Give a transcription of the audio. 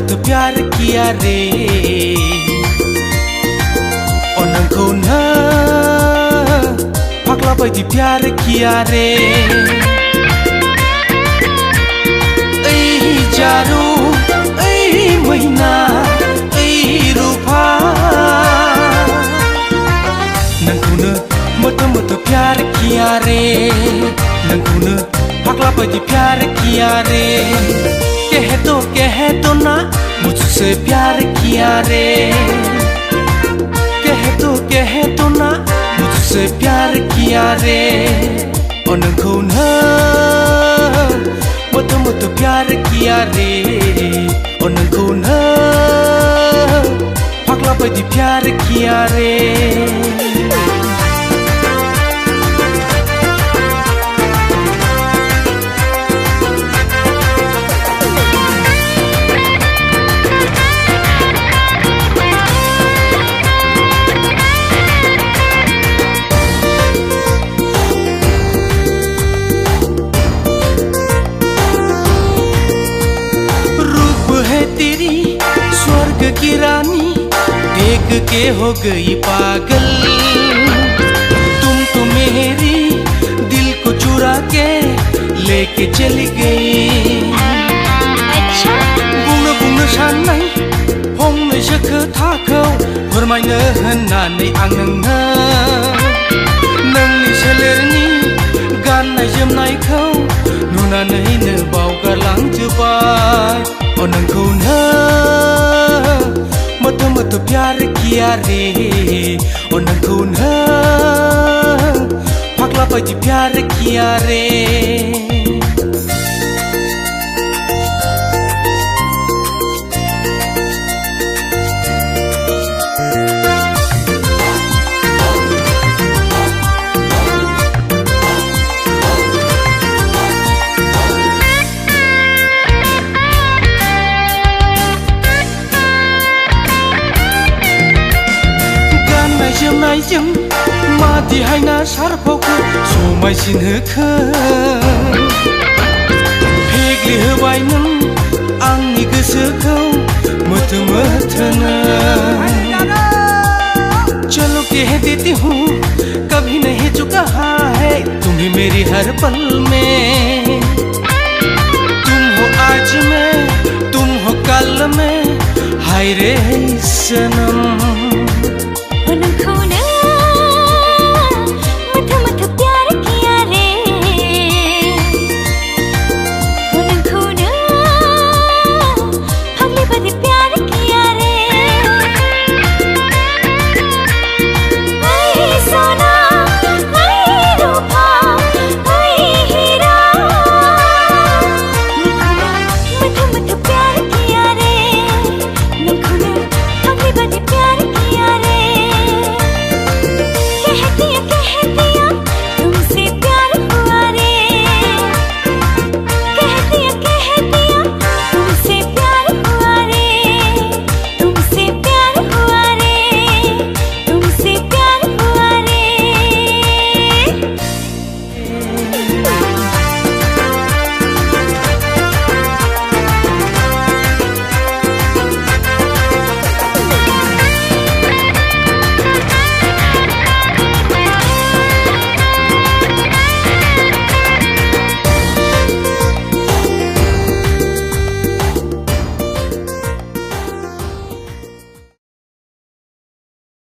मत प्यार किया रे नोंखौ फाग्ला बायदि प्यार किया रे ओइ जारु ओइ मैना ओइ रूपा नोंखौनो मत प्यार किया रे नोंखौनो फाग्ला बायदि प्यार किया रे कह तो ना मुझसे प्यार किया रे कह तो ना मुझसे प्यार किया रे नोंखौनो मत प्यार किया रे नोंखौनो फाग्ला बायदि प्यार किया रे स्वर्ग की रानी देख के हो गई पागल तुम तो मेरी दिल को चुरा के लेके चली गई बुंनो साननाय फंनैसो खोथाखौ फोरमायनो होननानै आं नोंनि सोलेरनि गाननाय जोमनायखौ नुनानैनो बावगारलांजोबबाय नोंखौनो मत प्यार किया रे नोंखौनो फाग्ला बायदि प्यार किया रे जोमनायजों मादिहायना सारफावखौ समायसिन होखो फेग्लिहोबाय नों आंनि गोसोखौ मोथोनो चलो कह देती हूँ कभी नहीं चुका है तुम्हें मेरी हर पल में तुम हो आज में तुम हो कल में हाय रे